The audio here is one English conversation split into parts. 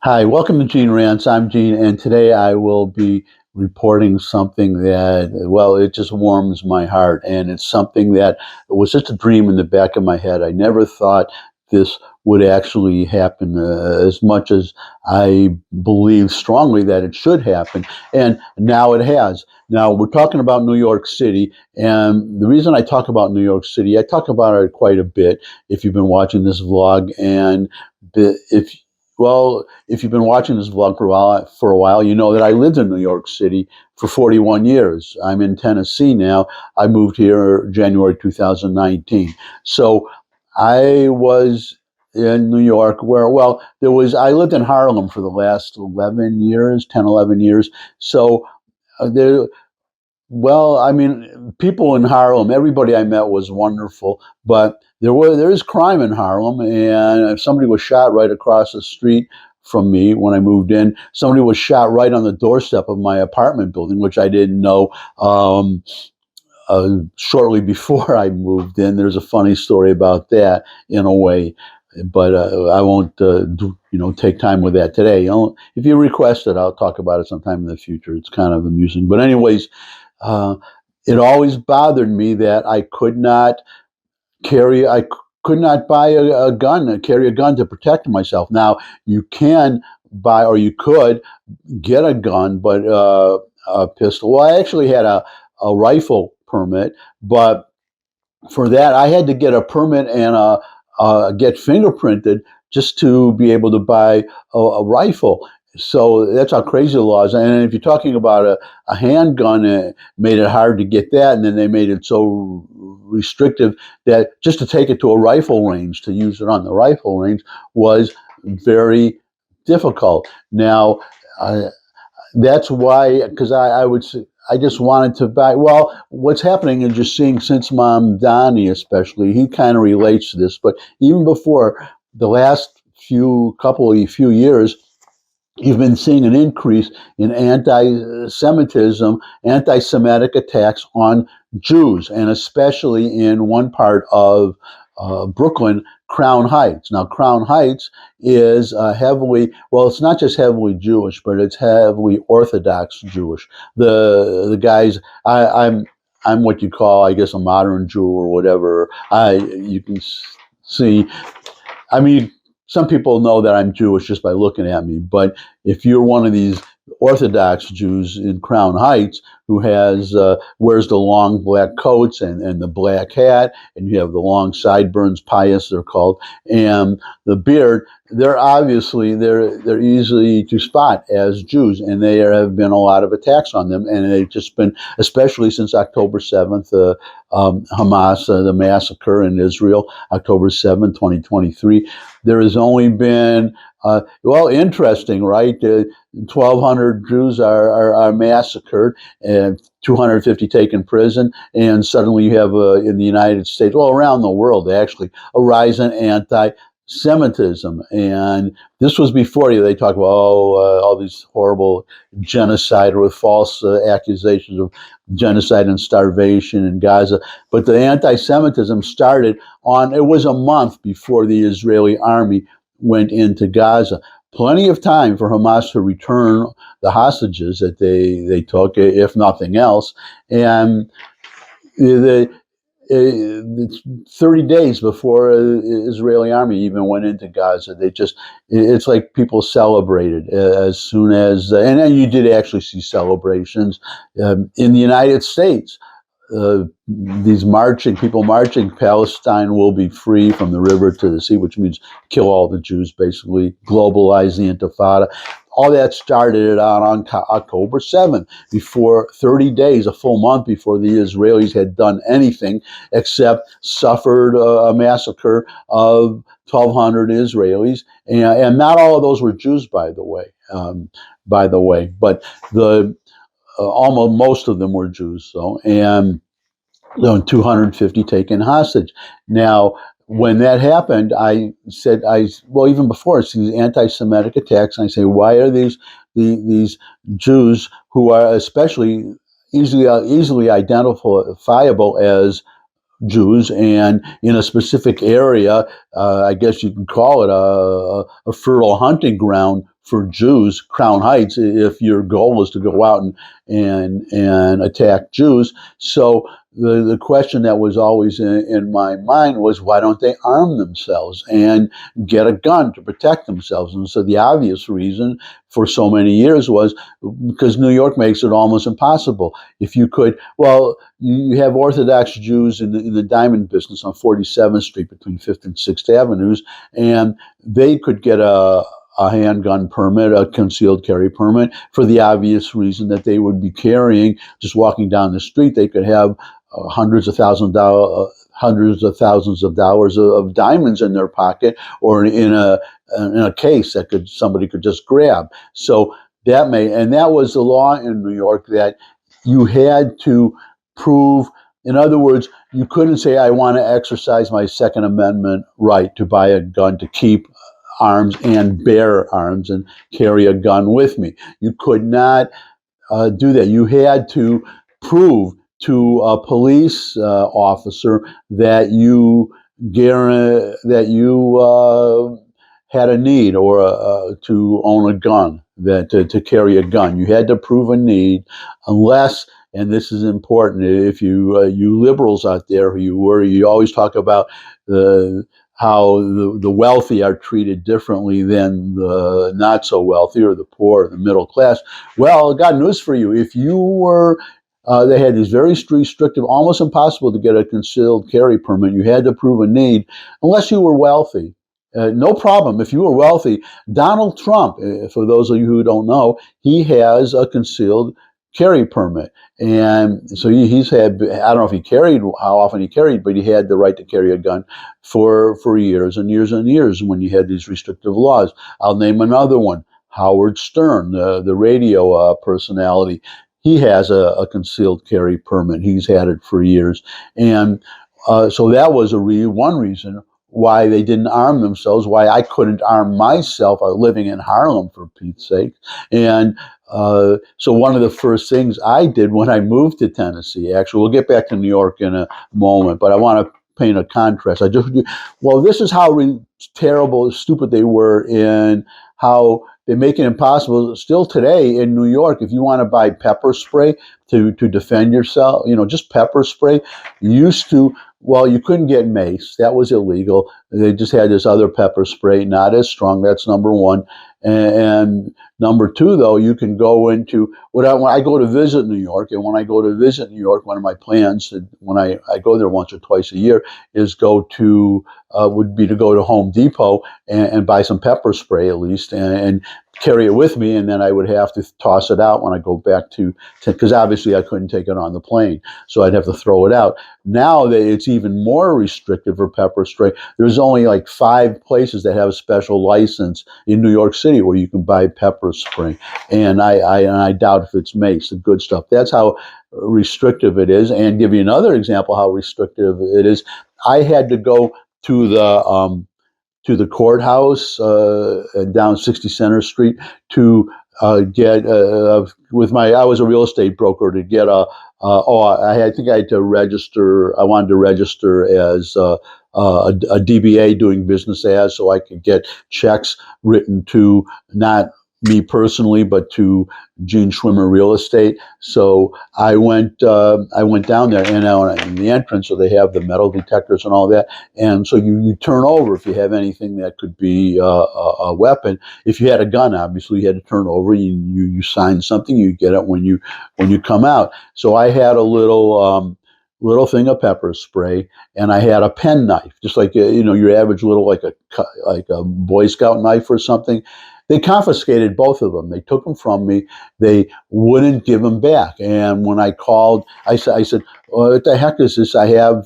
Hi, welcome to Gene Rants. I'm Gene, and today I will be reporting something that, well, it just warms my heart. And it's something that was just a dream in the back of my head. I never thought this would actually happen as much as I believe strongly that it should happen. And now it has. Now, we're talking about New York City. And the reason I talk about New York City, I talk about it quite a bit if you've been watching this vlog. And if if you've been watching this vlog for a while, you know that I lived in New York City for 41 years. I'm in Tennessee now. I moved here January 2019. So I was in New York where, I lived in Harlem for the last 11 years, 10, 11 years. So there, I mean, people in Harlem, everybody I met was wonderful, but there is crime in Harlem, and somebody was shot right across the street from me when I moved in. Somebody was shot right on the doorstep of my apartment building, which I didn't know shortly before I moved in. There's a funny story about that in a way, but I won't take time with that today. If you request it, I'll talk about it sometime in the future. It's kind of amusing, but anyways. Uh, it always bothered me that I could not buy a gun, carry a gun to protect myself. Now, you can buy, or you could get a gun, but a pistol. Well, I actually had a rifle permit, but for that, I had to get a permit and get fingerprinted just to be able to buy a rifle. So that's how crazy the law is. And if you're talking about a handgun, it made it hard to get that. And then they made it so restrictive that just to take it to a rifle range, to use it on the rifle range, was very difficult. Now, that's why, because I would say, I just wanted to buy. Well, what's happening is just seeing since Mamdani, especially, he kind of relates to this. But even before the last few years, you've been seeing an increase in anti-Semitism, anti-Semitic attacks on Jews, and especially in one part of Brooklyn, Crown Heights. Now, Crown Heights is it's not just heavily Jewish, but it's heavily Orthodox Jewish. The guys, I'm what you call, I guess, a modern Jew or whatever. You can see, I mean, some people know that I'm Jewish just by looking at me, but if you're one of these Orthodox Jews in Crown Heights who wears the long black coats and the black hat, and you have the long sideburns, pious they're called, and the beard, they're easy to spot as Jews, and there have been a lot of attacks on them, and they've just been, especially since October 7th, Hamas, the massacre in Israel, October 7th, 2023. There has only been interesting, right? 1,200 Jews are massacred and 250 taken prison, and suddenly you have in the United States, around the world actually, a rise in anti-Semitism. And this was before they talk about all these horrible genocide with false accusations of genocide and starvation in Gaza. But the anti-Semitism started it was a month before the Israeli army went into Gaza. Plenty of time for Hamas to return the hostages that they took, if nothing else. And it's 30 days before the Israeli army even went into Gaza. It's like people celebrated as soon as, and then you did actually see celebrations in the United States. These people marching, Palestine will be free from the river to the sea, which means kill all the Jews, basically, globalize the Intifada. All that started out on October 7th, before 30 days, a full month before the Israelis had done anything except suffered a massacre of 1,200 Israelis. And not all of those were Jews, by the way, but almost most of them were Jews. And 250 taken hostage. Now, when that happened, I said, even before, it's these anti-Semitic attacks, and I say, why are these Jews who are especially easily identifiable as Jews, and in a specific area, I guess you can call it a fertile hunting ground for Jews, Crown Heights, if your goal is to go out and attack Jews. So the question that was always in my mind was, why don't they arm themselves and get a gun to protect themselves? And so the obvious reason for so many years was because New York makes it almost impossible. If you could, well, you have Orthodox Jews in the diamond business on 47th Street between 5th and 6th Avenues, and they could get a handgun permit, a concealed carry permit, for the obvious reason that they would be carrying, just walking down the street, they could have hundreds of thousands of dollars of diamonds in their pocket, or in a case that somebody could just grab. So that was the law in New York, that you had to prove. In other words, you couldn't say, I want to exercise my Second Amendment right to buy a gun, to keep arms and bear arms and carry a gun with me. You could not do that. You had to prove to a police officer that you had a need, or to own a gun, that to carry a gun. You had to prove a need, unless, and this is important, if you liberals out there, you always talk about how the wealthy are treated differently than the not so wealthy, or the poor, or the middle class. Well, I got news for you. If you were they had these very restrictive, almost impossible to get a concealed carry permit. You had to prove a need, unless you were wealthy. No problem. If you were wealthy, Donald Trump, for those of you who don't know, he has a concealed carry permit. And so he's had, I don't know if he carried, how often he carried, but he had the right to carry a gun for years and years and years when you had these restrictive laws. I'll name another one. Howard Stern, the radio personality. He has a concealed carry permit. He's had it for years. And so that was one reason why they didn't arm themselves, why I couldn't arm myself. I was living in Harlem, for Pete's sake. And so one of the first things I did when I moved to Tennessee, actually, we'll get back to New York in a moment, but I want to paint a contrast. This is how terrible, stupid they were, in how they make it impossible. Still today in New York, if you want to buy pepper spray to defend yourself, just pepper spray, you couldn't get mace. That was illegal. They just had this other pepper spray, not as strong. That's number one. And number two, though, you can go into, when I go to visit New York, and when I go to visit New York, one of my plans, when I go there once or twice a year, is would be to go to Home Depot and buy some pepper spray, at least, and carry it with me, and then I would have to toss it out when I go back because obviously I couldn't take it on the plane, so I'd have to throw it out. Now that it's even more restrictive for pepper spray, there's only like 5 places that have a special license in New York City where you can buy pepper spray, and I doubt if it's mace, the good stuff. That's how restrictive it is. And give you another example how restrictive it is. I had to go to the courthouse down 60 Center Street to get I was a real estate broker, to get I think I had to register. I wanted to register as a DBA, doing business as, so I could get checks written to, not me personally, but to Gene Schwimmer Real Estate. So I went down there, and in the entrance, so they have the metal detectors and all that. And so you turn over if you have anything that could be a weapon. If you had a gun, obviously you had to turn over. You sign something, you get it when you come out. So I had a little thing of pepper spray, and I had a pen knife, just like your average little, like a Boy Scout knife or something. They confiscated both of them. They took them from me. They wouldn't give them back. And when I called, I said, what the heck is this? I have,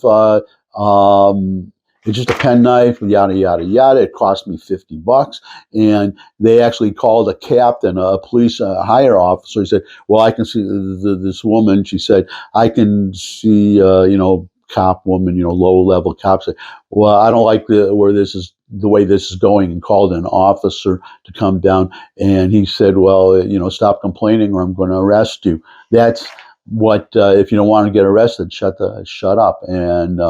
it's just a pen knife, yada, yada, yada. It cost me $50. And they actually called a captain, a police hire officer. He said, well, I can see this woman. She said, I can see, cop woman, low level cop said, well, I don't like the way this is going, and called an officer to come down. And he said, well, stop complaining or I'm going to arrest you. That's what, if you don't want to get arrested, shut up. And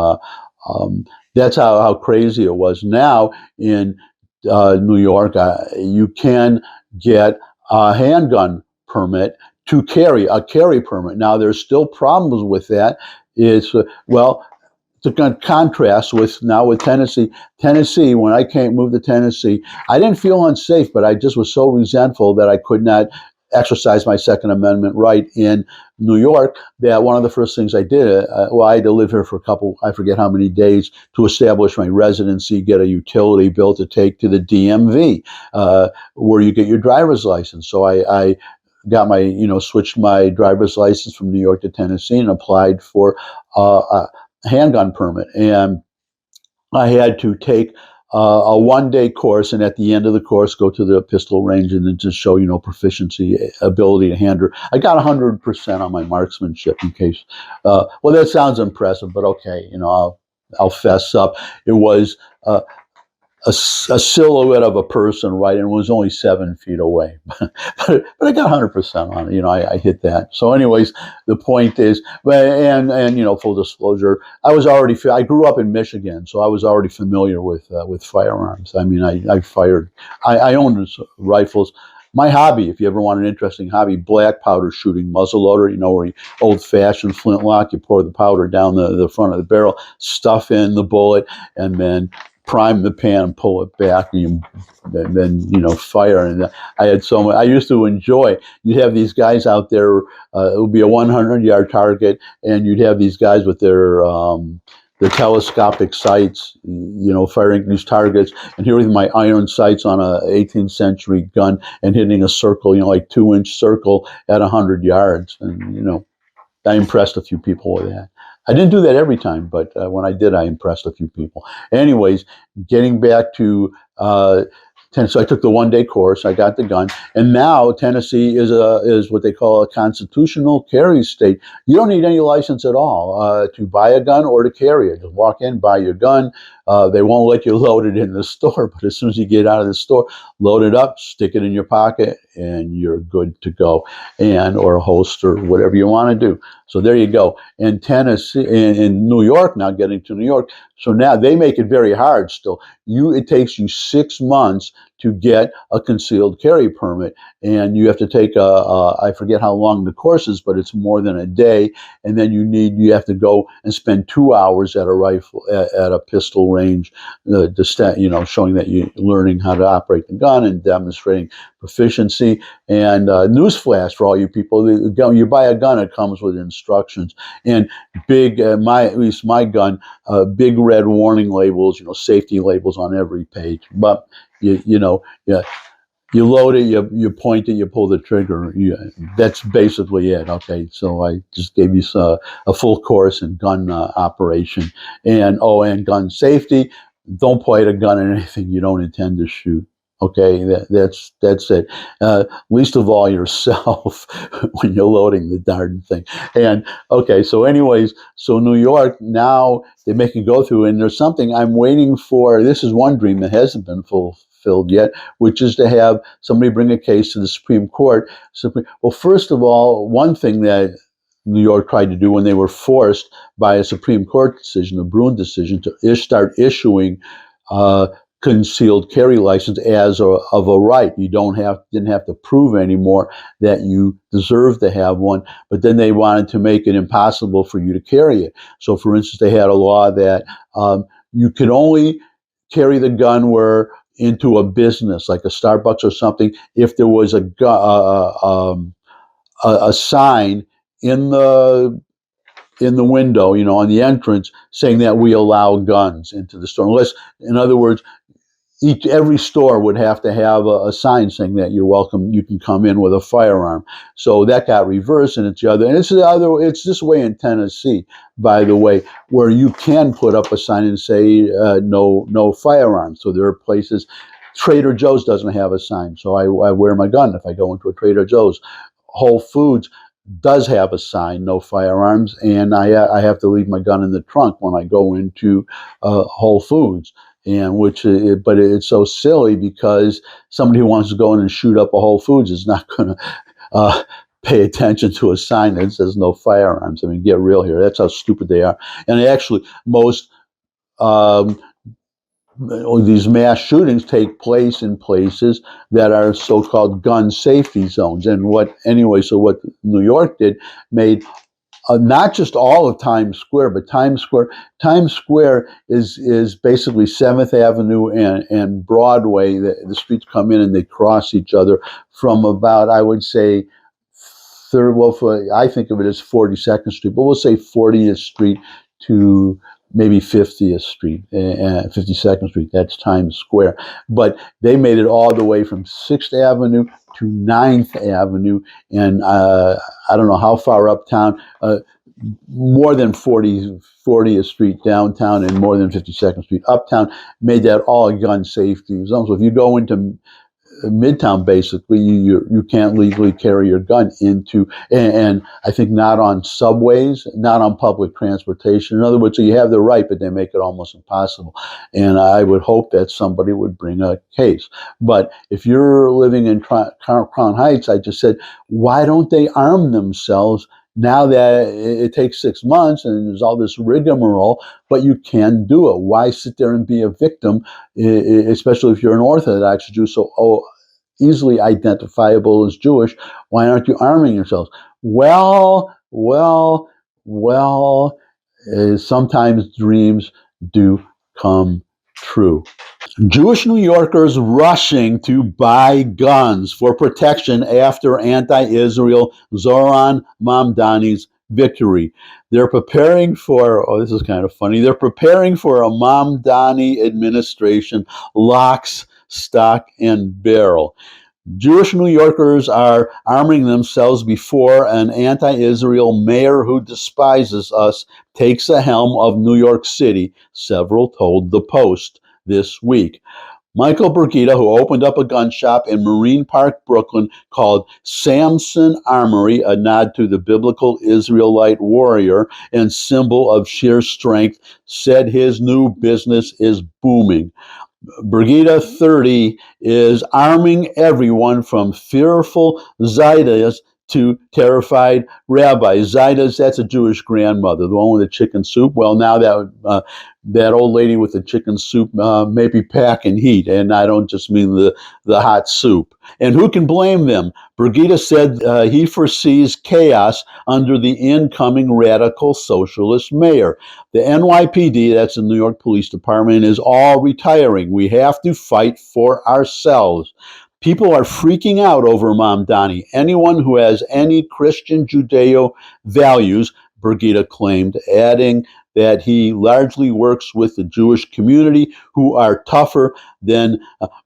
that's how crazy it was. Now in New York, you can get a handgun permit to carry a carry permit. Now, there's still problems with that. It's well, to contrast with now with Tennessee. Tennessee, when I moved to Tennessee, I didn't feel unsafe, but I just was so resentful that I could not exercise my Second Amendment right in New York, that one of the first things I did, I had to live here for a couple, I forget how many days, to establish my residency, get a utility bill to take to the DMV, where you get your driver's license. So I got my, switched my driver's license from New York to Tennessee and applied for a handgun permit. And I had to take a 1-day course, and at the end of the course, go to the pistol range and then just show, proficiency, ability to handle. I got 100% on my marksmanship. In case, well, that sounds impressive, but okay, I'll fess up. It was a silhouette of a person, right, and it was only 7 feet away. but I got 100% on it. I hit that. So, anyways, the point is, and full disclosure, I grew up in Michigan, so I was already familiar with firearms. I mean, I fired. I owned rifles. My hobby, if you ever want an interesting hobby, black powder shooting, muzzleloader, where you old-fashioned flintlock, you pour the powder down the front of the barrel, stuff in the bullet, and then prime the pan and pull it back, and then fire. And I used to enjoy. You'd have these guys out there. It would be a 100-yard target, and you'd have these guys with their telescopic sights, firing these targets. And here with my iron sights on a 18th century gun and hitting a circle, like 2-inch circle at 100 yards. And I impressed a few people with that. I didn't do that every time, but when I did, I impressed a few people. Anyways, getting back to Tennessee, I took the 1-day course. I got the gun, and now Tennessee is what they call a constitutional carry state. You don't need any license at all to buy a gun or to carry it. Just walk in, buy your gun. They won't let you load it in the store, but as soon as you get out of the store, load it up, stick it in your pocket, and you're good to go. Or a holster, whatever you want to do. So there you go. In Tennessee, in New York, now getting to New York, so now they make it very hard still. It takes you 6 months to get a concealed carry permit, and you have to take I forget how long the course is, but it's more than a day. And then you have to go and spend 2 hours at a pistol range, showing that you're learning how to operate the gun and demonstrating proficiency. And newsflash for all you people: you buy a gun, it comes with instructions and big, at least my gun, big red warning labels, safety labels on every page. But you load it, you point it, you pull the trigger. That's basically it. Okay, so I just gave you a full course in gun operation and gun safety. Don't point a gun at anything you don't intend to shoot. Okay, that's it. Least of all yourself when you're loading the darn thing. And okay, so anyways, so New York, now they make you go through, and there's something I'm waiting for. This is one dream that hasn't been fulfilled yet, which is to have somebody bring a case to the Supreme Court. Well, first of all, one thing that New York tried to do when they were forced by a Supreme Court decision, the Bruen decision, to start issuing concealed carry license as of a right. You didn't have to prove anymore that you deserve to have one, but then they wanted to make it impossible for you to carry it. So, for instance, they had a law that you could only carry the gun into a business like a Starbucks or something if there was a sign in the window, on the entrance, saying that we allow guns into the store. Unless, in other words, every store would have to have a sign saying that you're welcome, you can come in with a firearm. So that got reversed, and it's the other. And it's this way in Tennessee, by the way, where you can put up a sign and say no firearms. So there are places. Trader Joe's doesn't have a sign, so I wear my gun if I go into a Trader Joe's. Whole Foods does have a sign, no firearms, and I have to leave my gun in the trunk when I go into Whole Foods. But it's so silly because somebody who wants to go in and shoot up a Whole Foods is not going to pay attention to a sign that says no firearms. I mean, get real here. That's how stupid they are. And actually, most these mass shootings take place in places that are so-called gun safety zones. And what New York did, made not just all of Times Square, but Times Square. Times Square is basically 7th Avenue and Broadway. The streets come in and they cross each other from about, I would say, I think of it as 42nd Street, but we'll say 40th Street to maybe 50th Street, 52nd Street. That's Times Square. But they made it all the way from 6th Avenue to 9th Avenue, and I don't know how far uptown, more than 40th Street downtown and more than 52nd Street uptown, made that all gun safety zones. So if you go into Midtown, basically, you can't legally carry your gun into, and I think not on subways, not on public transportation. In other words, so you have the right, but they make it almost impossible. And I would hope that somebody would bring a case. But if you're living in Crown Heights, I just said, why don't they arm themselves? Now that it takes 6 months and there's all this rigmarole, but you can do it. Why sit there and be a victim, especially if you're an Orthodox Jew, so easily identifiable as Jewish? Why aren't you arming yourselves? Well, sometimes dreams do come true. Jewish New Yorkers rushing to buy guns for protection after anti-Israel Zoran Mamdani's victory. They're preparing for, this is kind of funny, they're preparing for a Mamdani administration, locks, stock, and barrel. Jewish New Yorkers are arming themselves before an anti-Israel mayor who despises us takes the helm of New York City, several told the Post this week. Michael Brigida, who opened up a gun shop in Marine Park, Brooklyn, called Samson Armory, a nod to the biblical Israelite warrior and symbol of sheer strength, said his new business is booming. Brigida 30 is arming everyone from fearful Zaidas to terrified rabbis. Zaidas, that's a Jewish grandmother, the one with the chicken soup. Well, now that old lady with the chicken soup may be packing heat, and I don't just mean the hot soup. And who can blame them? Brigida said he foresees chaos under the incoming radical socialist mayor. The NYPD, that's the New York Police Department, is all retiring. We have to fight for ourselves. People are freaking out over Mamdani. Anyone who has any Christian Judeo values, Brigida claimed, adding that he largely works with the Jewish community who are tougher than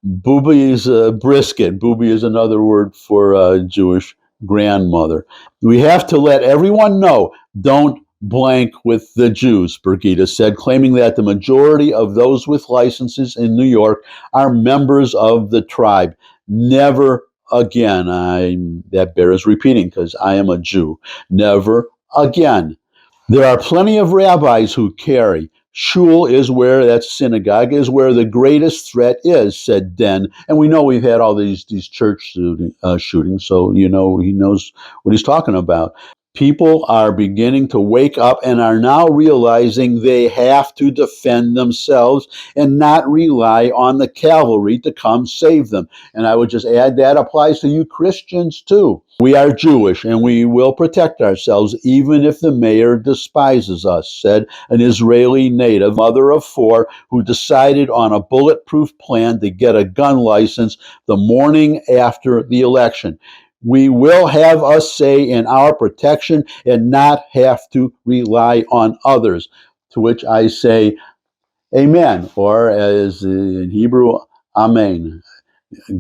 Booby's brisket. Booby is another word for Jewish grandmother. We have to let everyone know, don't blank with the Jews, Brigida said, claiming that the majority of those with licenses in New York are members of the tribe. Never again. That bears repeating because I am a Jew. Never again. There are plenty of rabbis who carry. Shul is where, that's synagogue, is where the greatest threat is, said Den. And we know we've had all these church shootings, so he knows what he's talking about. People are beginning to wake up and are now realizing they have to defend themselves and not rely on the cavalry to come save them. And I would just add that applies to you Christians too. We are Jewish and we will protect ourselves even if the mayor despises us, said an Israeli native, mother of 4, who decided on a bulletproof plan to get a gun license the morning after the election. We will have a say in our protection and not have to rely on others. To which I say, amen, or as in Hebrew, amen.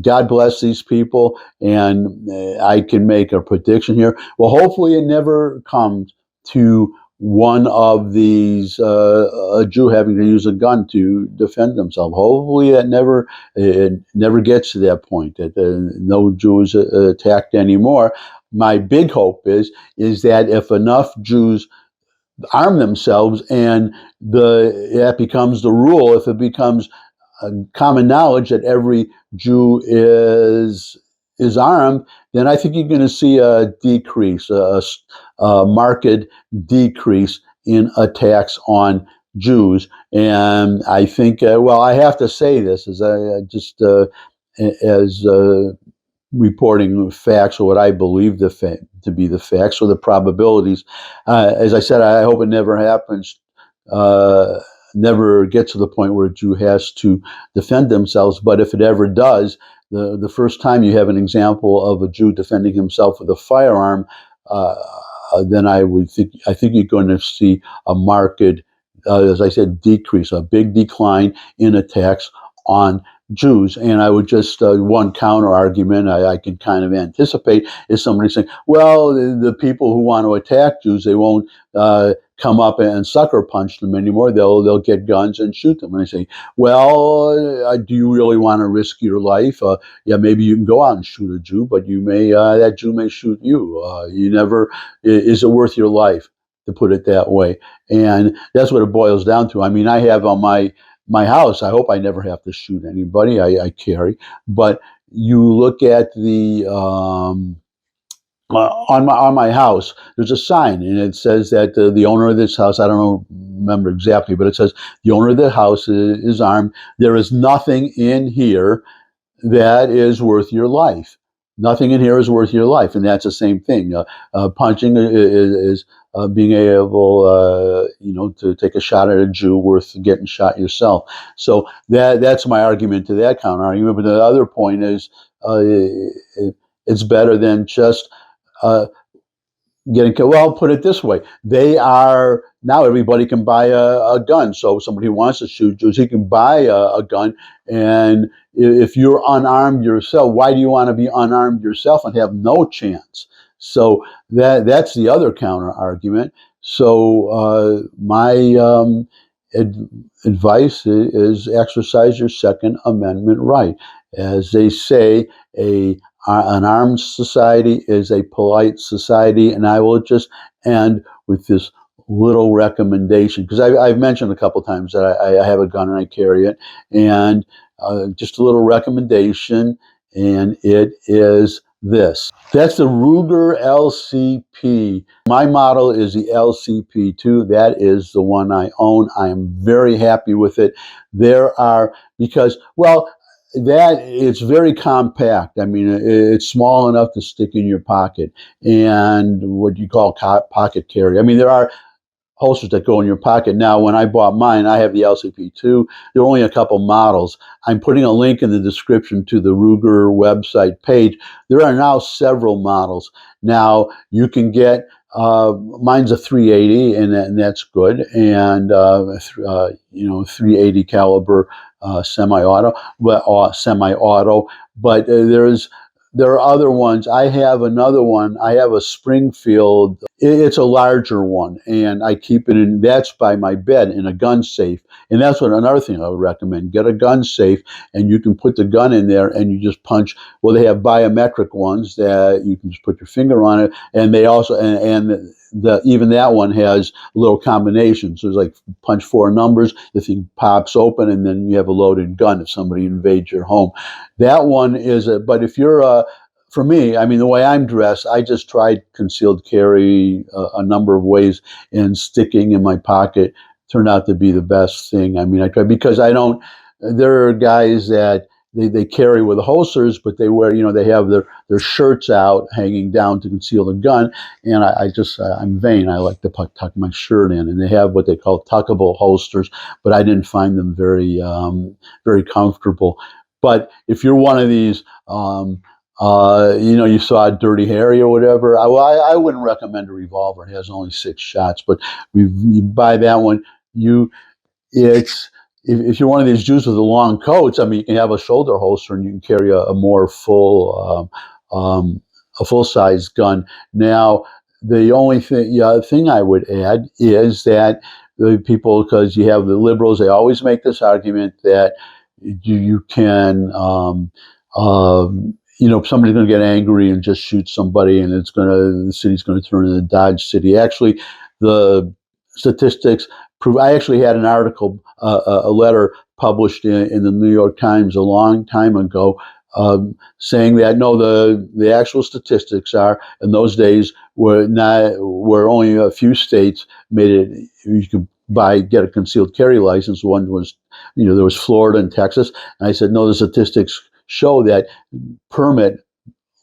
God bless these people, and I can make a prediction here. Well, hopefully it never comes to one of these, a Jew having to use a gun to defend themselves. Hopefully it never gets to that point, that no Jew is attacked anymore. My big hope is that if enough Jews arm themselves and that becomes the rule, if it becomes common knowledge that every Jew is armed, then I think you're going to see a decrease, a marked decrease in attacks on Jews. And I think, well, I have to say this as as reporting facts, or what I believe to be the facts or the probabilities. As I said, I hope it never happens, uh, never gets to the point where a Jew has to defend themselves. But if it ever does, the first time you have an example of a Jew defending himself with a firearm, uh, then I think you're going to see a marked, as I said, decrease, a big decline in attacks on Jews. And I would just, one counter argument I can kind of anticipate is somebody saying, well, the people who want to attack Jews, they won't come up and sucker punch them anymore. They'll get guns and shoot them. And I say, well, do you really want to risk your life? Yeah, maybe you can go out and shoot a Jew, but you may that Jew may shoot you. You never, is it worth your life, to put it that way? And that's what it boils down to. I mean, I have on my house, I hope I never have to shoot anybody. I carry, but you look at the on my house, there's a sign, and it says that the owner of this house, I don't remember exactly, but it says the owner of the house is armed. There is nothing in here that is worth your life. Nothing in here is worth your life, and that's the same thing. Punching is being able, to take a shot at a Jew worth getting shot yourself. So that's my argument to that counter argument. But the other point is, it's better than just uh, getting killed. Well, put it this way: they are now, everybody can buy a gun. So somebody who wants to shoot Jews, he can buy a gun. And if you're unarmed yourself, why do you want to be unarmed yourself and have no chance? So that's the other counter argument. So my advice is exercise your Second Amendment right. As they say, an armed society is a polite society. And I will just end with this little recommendation, because I've mentioned a couple times that I have a gun and I carry it, and just a little recommendation, and it is this. That's the Ruger LCP. My model is the LCP2. That is the one I own. I am very happy with it. Because, well, that it's very compact. I mean, it's small enough to stick in your pocket, and what you call pocket carry. I mean, there are holsters that go in your pocket. Now, when I bought mine, I have the LCP2. There are only a couple models. I'm putting a link in the description to the Ruger website page. There are now several models. Now, you can get, mine's a 380, and that's good, and 380 caliber semi-auto, but there are other ones. I have another one. I have a Springfield. It's a larger one, and I keep it in. That's by my bed in a gun safe. And that's another thing I would recommend. Get a gun safe, and you can put the gun in there, and you just punch. Well, they have biometric ones that you can just put your finger on it, and they also even that one has a little combination. So it's like punch 4 numbers, the thing pops open, and then you have a loaded gun if somebody invades your home. That one is but if you're for me, I mean, the way I'm dressed, I just tried concealed carry a number of ways, and sticking in my pocket turned out to be the best thing. I mean, I tried, because there are guys that they carry with holsters, but they wear, they have their shirts out hanging down to conceal the gun. And I'm vain. I like to tuck my shirt in, and they have what they call tuckable holsters, but I didn't find them very comfortable. But if you're one of these, you saw a Dirty Harry or whatever, I wouldn't recommend a revolver. It has only 6 shots, but you buy that one. If you're one of these Jews with the long coats, I mean, you can have a shoulder holster, and you can carry a more a full size gun. Now, the only thing I would add is that the people, because you have the liberals, they always make this argument that you can, somebody's going to get angry and just shoot somebody, and the city's going to turn into Dodge City. Actually, the statistics prove. I actually had an article, a letter published in the New York Times a long time ago, saying that no, the actual statistics are, in those days, were only a few states made it. You could get a concealed carry license. One was, there was Florida and Texas. And I said, no, the statistics show that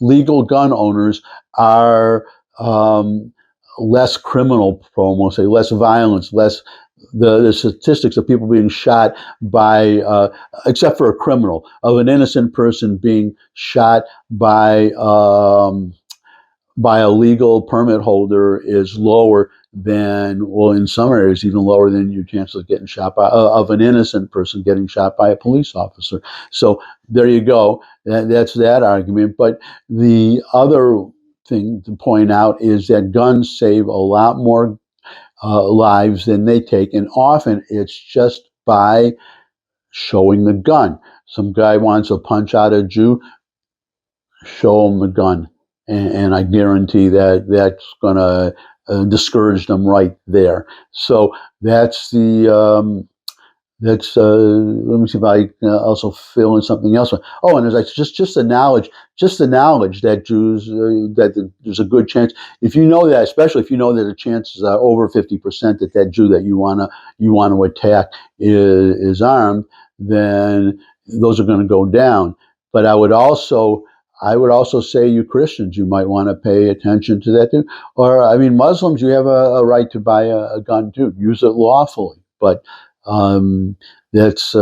legal gun owners are less criminal prone, we'll say, less violence, less the statistics of people being shot by, except for a criminal, of an innocent person being shot by a legal permit holder is lower than, well, in some areas, even lower than your chances of getting shot by, of an innocent person getting shot by a police officer. So there you go. That's that argument. But the other thing to point out is that guns save a lot more lives than they take. And often it's just by showing the gun. Some guy wants to punch out a Jew, show him the gun. And I guarantee that that's going to discourage them right there. So that's the let me see if I can also fill in something else. Oh, and there's just the knowledge that Jews there's a good chance, if you know that, especially if you know that the chances are over 50% that Jew that you want to attack is armed, then those are going to go down. But I would also say, you Christians, you might want to pay attention to that too. Or, I mean, Muslims, you have a right to buy a gun too. Use it lawfully. But that's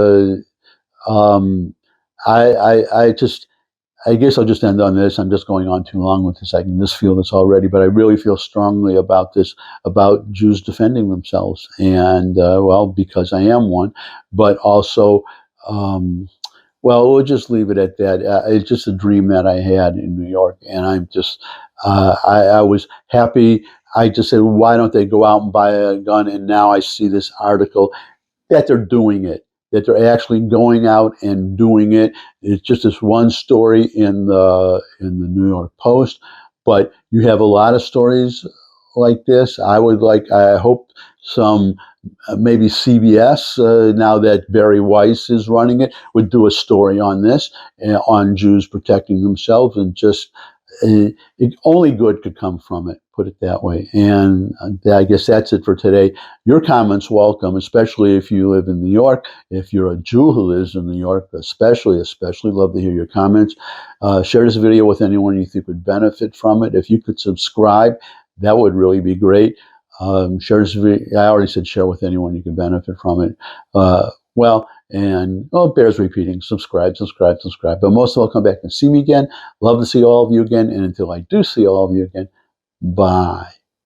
I guess I'll just end on this. I'm just going on too long with this. I can just feel this already, but I really feel strongly about this, about Jews defending themselves, and well, because I am one, but also. Well, we'll just leave it at that. It's just a dream that I had in New York, and I'm just, I was happy. I just said, why don't they go out and buy a gun? And now I see this article that they're doing it, that they're actually going out and doing it. It's just this one story in the New York Post, but you have a lot of stories like this. I hope some. Maybe CBS, now that Barry Weiss is running it, would do a story on this, on Jews protecting themselves, and just only good could come from it, put it that way. And I guess that's it for today. Your comments welcome, especially if you live in New York. If you're a Jew who lives in New York, especially love to hear your comments. Share this video with anyone you think would benefit from it. If you could subscribe, that would really be great. Share this video. I already said share with anyone you can benefit from it. It bears repeating. Subscribe. But most of all, come back and see me again. Love to see all of you again. And until I do see all of you again, bye.